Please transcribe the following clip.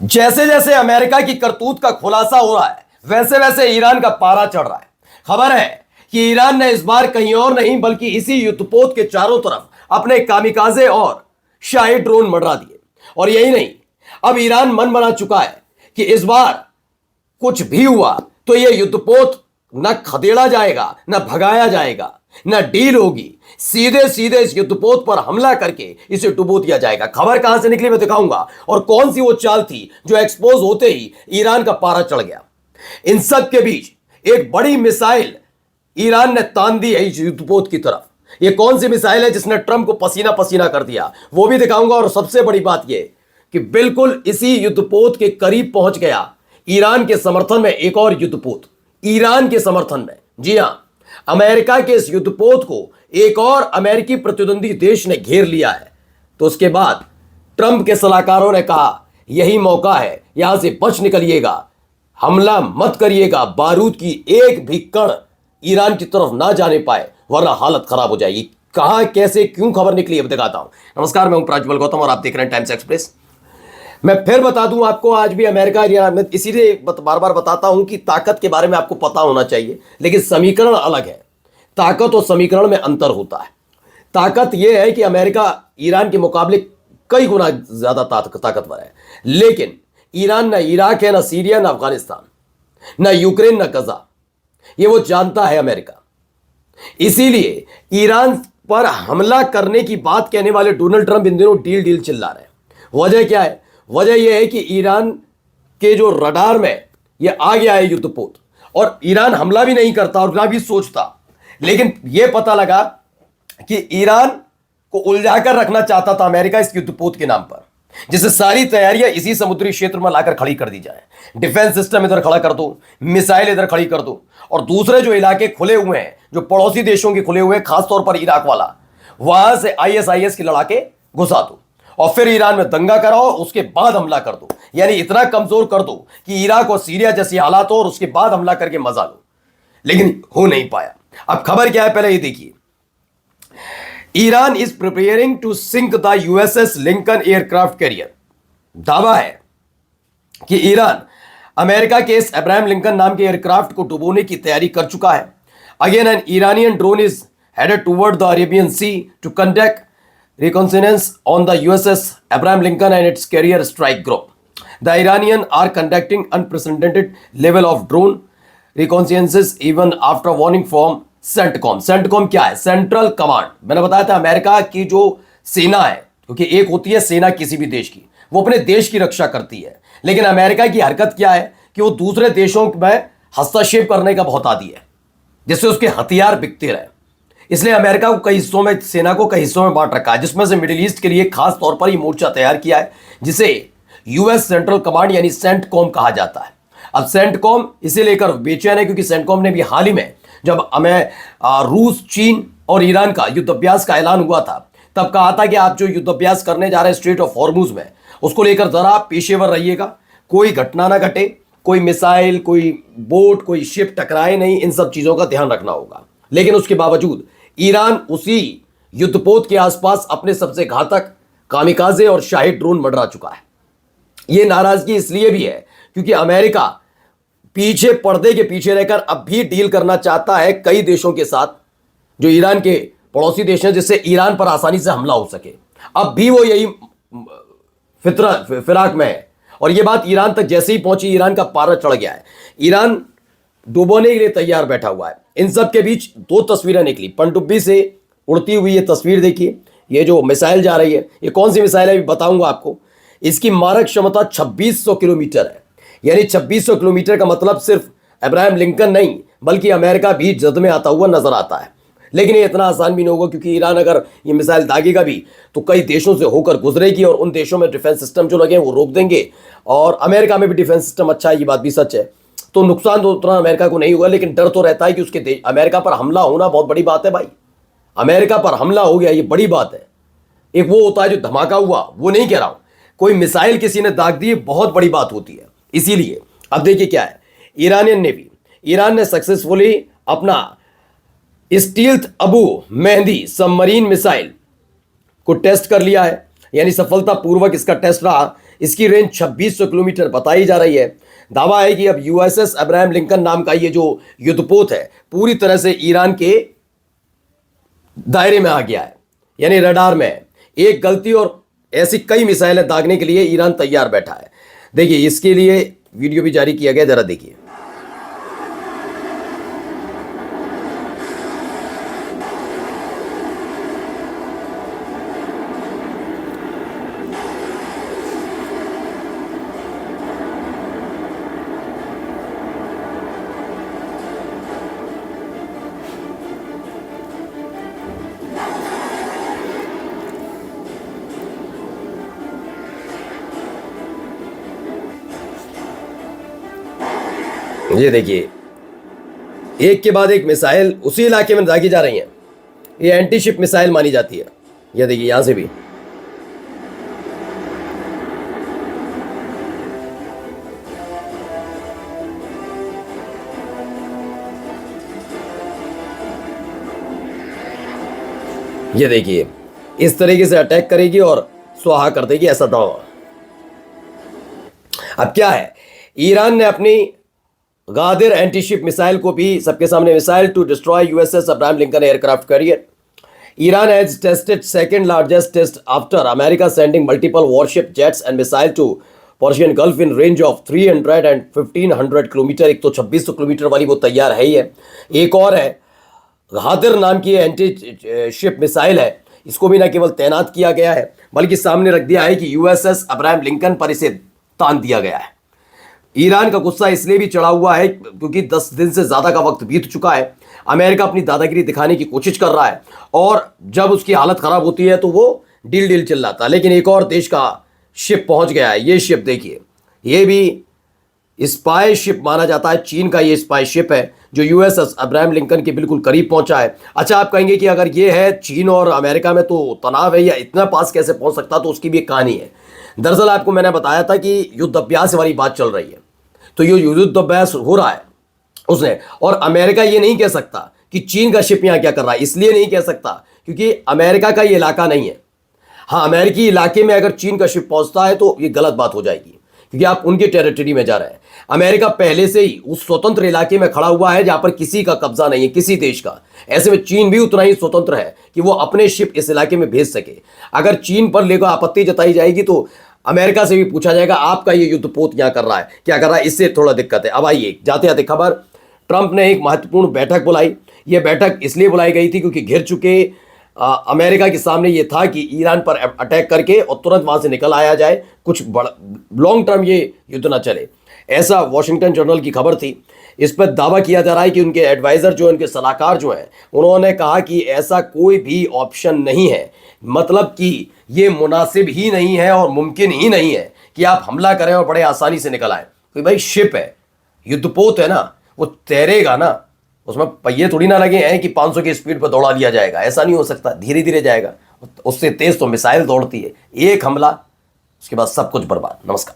जैसे जैसे अमेरिका की करतूत का खुलासा हो रहा है वैसे वैसे ईरान का पारा चढ़ रहा है। खबर है कि ईरान ने इस बार कहीं और नहीं बल्कि इसी युद्धपोत के चारों तरफ अपने कामिकाजे और शाही ड्रोन मंडरा दिए। और यही नहीं, अब ईरान मन बना चुका है कि इस बार कुछ भी हुआ तो यह युद्धपोत न खदेड़ा जाएगा, न भगाया जाएगा, न डील होगी, सीधे सीधे इस युद्धपोत पर हमला करके इसे डुबो दिया जाएगा। खबर कहां से निकली मैं दिखाऊंगा और कौन सी वो चाल थी जो एक्सपोज होते ही ईरान का पारा चढ़ गया। इन सब के बीच एक बड़ी मिसाइल ईरान ने तान दी है इस युद्धपोत की तरफ। ये कौन सी मिसाइल है जिसने ट्रंप को पसीना पसीना कर दिया, वो भी दिखाऊंगा। और सबसे बड़ी बात यह कि बिल्कुल इसी युद्धपोत के करीब पहुंच गया ईरान के समर्थन में एक और युद्धपोत। ईरान के समर्थन में, जी हां, अमेरिका के इस युद्धपोत को एक और अमेरिकी प्रतिद्वंदी देश ने घेर लिया है। तो उसके बाद ट्रंप के सलाहकारों ने कहा यही मौका है, यहां से बच निकलिएगा, हमला मत करिएगा, बारूद की एक भी कण ईरान की तरफ ना जाने पाए वरना हालत खराब हो जाएगी। कहां, कैसे, क्यों खबर निकली अब दिखाता हूं। नमस्कार, मैं हूं प्राज्वल गौतम और आप देख रहे हैं टाइम्स एक्सप्रेस। मैं फिर बता दूं आपको, आज भी अमेरिका ईरान में, इसीलिए बार बार बताता हूं कि ताकत के बारे में आपको पता होना चाहिए, लेकिन समीकरण अलग है। ताकत और समीकरण में अंतर होता है। ताकत यह है कि अमेरिका ईरान के मुकाबले कई गुना ज्यादा ताकतवर है, लेकिन ईरान ना इराक है, ना सीरिया, ना अफगानिस्तान, ना यूक्रेन, ना गजा। ये वो जानता है अमेरिका। इसीलिए ईरान पर हमला करने की बात कहने वाले डोनाल्ड ट्रंप इन दिनों डील डील चिल्ला रहे हैं। वजह क्या है? वजह यह है कि ईरान के जो रडार में यह आ गया है युद्धपोत, और ईरान हमला भी नहीं करता और ना भी सोचता, लेकिन यह पता लगा कि ईरान को उलझाकर रखना चाहता था अमेरिका इस युद्धपोत के नाम पर, जिससे सारी तैयारियां इसी समुद्री क्षेत्र में लाकर खड़ी कर दी जाए। डिफेंस सिस्टम इधर खड़ा कर दो, मिसाइल इधर खड़ी कर दो, और दूसरे जो इलाके खुले हुए हैं, जो पड़ोसी देशों के खुले हुए हैं, खासतौर पर इराक वाला, वहां से आईएसआईएस की लड़ाके घुसा दो और फिर ईरान में दंगा कराओ, उसके बाद हमला कर दो। यानी इतना कमजोर कर दो कि इराक और सीरिया जैसी हालात हो और उसके बाद हमला करके मजा लो। लेकिन हो नहीं पाया। अब खबर क्या है, पहले ये देखिए। Iran is preparing to sink the USS Lincoln aircraft carrier. दावा है कि ईरान अमेरिका के इस अब्राहम लिंकन नाम के एयरक्राफ्ट को डुबोने की तैयारी कर चुका है। Again an Iranian drone is headed toward the Arabian Sea to conduct reconnaissance on the USS Abraham Lincoln and its carrier strike group. The Iranian are conducting unprecedented level of drone reconnaissance even after warning from CENTCOM. CENTCOM क्या है? Central command. मैंने बताया था America की जो सेना है, क्योंकि एक होती है सेना किसी भी देश की, वो अपने देश की रक्षा करती है, लेकिन अमेरिका की हरकत क्या है कि वो दूसरे देशों में हस्तक्षेप करने का बहुत आदी है, जिससे उसके हथियार बिकते रहे। इसलिए अमेरिका को कई हिस्सों में, सेना को कई हिस्सों में बांट रखा है, जिसमें से मिडिल ईस्ट के लिए खास तौर पर ये मोर्चा तैयार किया है, जिसे यूएस सेंट्रल कमांड यानी सेंटकॉम कहा जाता है। अब सेंटकॉम इसे लेकर बेचैन है क्योंकि सेंटकॉम ने भी हाल ही में, जब रूस, चीन और ईरान का युद्धाभ्यास का ऐलान हुआ था, तब कहा था कि आप जो युद्धाभ्यास करने जा रहे हैं स्ट्रेट ऑफ हॉर्मुज में, उसको लेकर जरा पेशेवर रहिएगा, कोई घटना ना घटे, कोई मिसाइल, कोई बोट, कोई शिप टकराए नहीं, इन सब चीजों का ध्यान रखना होगा। लेकिन उसके बावजूद ईरान उसी युद्धपोत के आसपास अपने सबसे घातक कामिकाजे और शाही ड्रोन मंडरा चुका है। यह नाराजगी इसलिए भी है क्योंकि अमेरिका पीछे, पर्दे के पीछे रहकर अब भी डील करना चाहता है कई देशों के साथ जो ईरान के पड़ोसी देश हैं, जिससे ईरान पर आसानी से हमला हो सके। अब भी वो यही फिराक में है, और यह बात ईरान तक जैसे ही पहुंची, ईरान का पारा चढ़ गया है। ईरान डुबोने के लिए तैयार बैठा हुआ है। इन सब के बीच दो तस्वीरें निकली पनडुब्बी से उड़ती हुई। ये तस्वीर देखिए, ये जो मिसाइल जा रही है, ये कौन सी मिसाइल है अभी बताऊंगा आपको। इसकी मारक क्षमता 2600 किलोमीटर है। यानी 2600 किलोमीटर का मतलब सिर्फ अब्राहम लिंकन नहीं बल्कि अमेरिका भी जद में आता हुआ नजर आता है। लेकिन ये इतना आसान भी नहीं होगा, क्योंकि ईरान अगर ये मिसाइल दागेगा भी तो कई देशों से होकर गुजरेगी, और उन देशों में डिफेंस सिस्टम जो लगे वो रोक देंगे। और अमेरिका में भी डिफेंस सिस्टम अच्छा है, ये बात भी सच है। तो नुकसान तो उतना अमेरिका को नहीं हुआ, लेकिन डर तो रहता है कि उसके अमेरिका पर हमला होना बहुत बड़ी बात है भाई। अमेरिका पर हमला हो गया, ये बड़ी बात है। एक वो होता है जो धमाका हुआ, वो नहीं कह रहा हूं, कोई मिसाइल किसी ने दाग दी, बहुत बड़ी बात होती है। इसीलिए अब देखिए क्या है, ईरानियन नेवी, ईरान ने सक्सेसफुली अपना stealth Abu mehndi submarine missile को टेस्ट कर लिया है। यानी सफलतापूर्वक इसका टेस्ट रहा इसकी रेंज 2600 किलोमीटर बताई जा रही है। दावा है कि अब यूएसएस अब्राहम लिंकन नाम का ये जो युद्धपोत है पूरी तरह से ईरान के दायरे में आ गया है, यानी रडार में है। एक गलती और ऐसी कई मिसाइलें दागने के लिए ईरान तैयार बैठा है। देखिए, इसके लिए वीडियो भी जारी किया गया, जरा देखिए। ये देखिए, एक के बाद एक मिसाइल उसी इलाके में दागी जा रही हैं। ये एंटी शिप मिसाइल मानी जाती है। ये देखिए, यहां से भी। ये देखिए, इस तरीके से अटैक करेगी और स्वाहा कर देगी, ऐसा दावा। अब क्या है, ईरान ने अपनी गादिर एंटीशिप मिसाइल को भी सबके सामने, missile to destroy USS Abraham Lincoln aircraft carrier. Iran has tested second largest test after America sending multiple warship jets and missile to Persian Gulf in range of 300 and 1500 किलोमीटर। एक तो 2600 kilometre वाली वो तैयार है ही है, एक और है गादिर नाम की एंटी शिप मिसाइल है। इसको भी न केवल तैनात किया गया है बल्कि सामने रख दिया है कि यूएसएस अब्राहम लिंकन पर इसे तान दिया गया है। ईरान का गुस्सा इसलिए भी चढ़ा हुआ है क्योंकि 10 दिन से ज्यादा का वक्त बीत चुका है। अमेरिका अपनी दादागिरी दिखाने की कोशिश कर रहा है और जब उसकी हालत खराब होती है तो वो डील डील चिल्लाता है। लेकिन एक और देश का शिप पहुंच गया है। ये शिप देखिए, ये भी स्पाई शिप माना जाता है। चीन का ये स्पाई शिप है जो यूएसएस अब्राहम लिंकन के बिल्कुल करीब पहुंचा है। अच्छा, आप कहेंगे कि अगर ये है चीन और अमेरिका में तो तनाव है, या इतना पास कैसे पहुंच सकता, तो उसकी भी एक कहानी है। दरअसल आपको मैंने बताया था कि युद्ध अभ्यास वाली बात चल रही है, तो ये युद्ध अभ्यास हो रहा है उसने, और अमेरिका ये नहीं कह सकता कि चीन का शिप यहां क्या कर रहा है। इसलिए नहीं कह सकता क्योंकि अमेरिका का ये इलाका नहीं है। हाँ, अमेरिकी इलाके में अगर चीन का शिप पहुंचता है तो ये गलत बात हो जाएगी क्योंकि आप उनके टेरिटरी में जा रहे हैं। अमेरिका पहले से ही उस स्वतंत्र इलाके में खड़ा हुआ है जहां पर किसी का कब्जा नहीं है, किसी देश का। ऐसे में चीन भी उतना ही स्वतंत्र है कि वो अपने शिप इस इलाके में भेज सके। अगर चीन पर लेकर आपत्ति जताई जाएगी तो अमेरिका से भी पूछा जाएगा आपका ये युद्धपोत यहां कर रहा है, क्या कर रहा है, इससे थोड़ा दिक्कत है। अब आइए, जाते जाते खबर, ट्रंप ने एक महत्वपूर्ण बैठक बुलाई। यह बैठक इसलिए बुलाई गई थी क्योंकि घिर चुके अमेरिका के सामने ये था कि ईरान पर अटैक करके और तुरंत वहां से निकल आया जाए, कुछ लॉन्ग टर्म ये युद्ध ना चले, ऐसा वॉशिंगटन जर्नल की खबर थी। इस पर दावा किया जा रहा है कि उनके एडवाइजर जो, उनके सलाहकार जो हैं, उन्होंने कहा कि ऐसा कोई भी ऑप्शन नहीं है, मतलब कि ये मुनासिब ही नहीं है और मुमकिन ही नहीं है कि आप हमला करें और बड़े आसानी से निकल आए। क्योंकि भाई शिप है, युद्धपोत है ना, वो तैरेगा ना, उसमें पहिए थोड़ी ना लगे हैं कि 500 की स्पीड पर दौड़ा दिया जाएगा। ऐसा नहीं हो सकता, धीरे धीरे जाएगा। उससे तेज तो मिसाइल दौड़ती है, एक हमला उसके बाद सब कुछ बर्बाद। नमस्कार।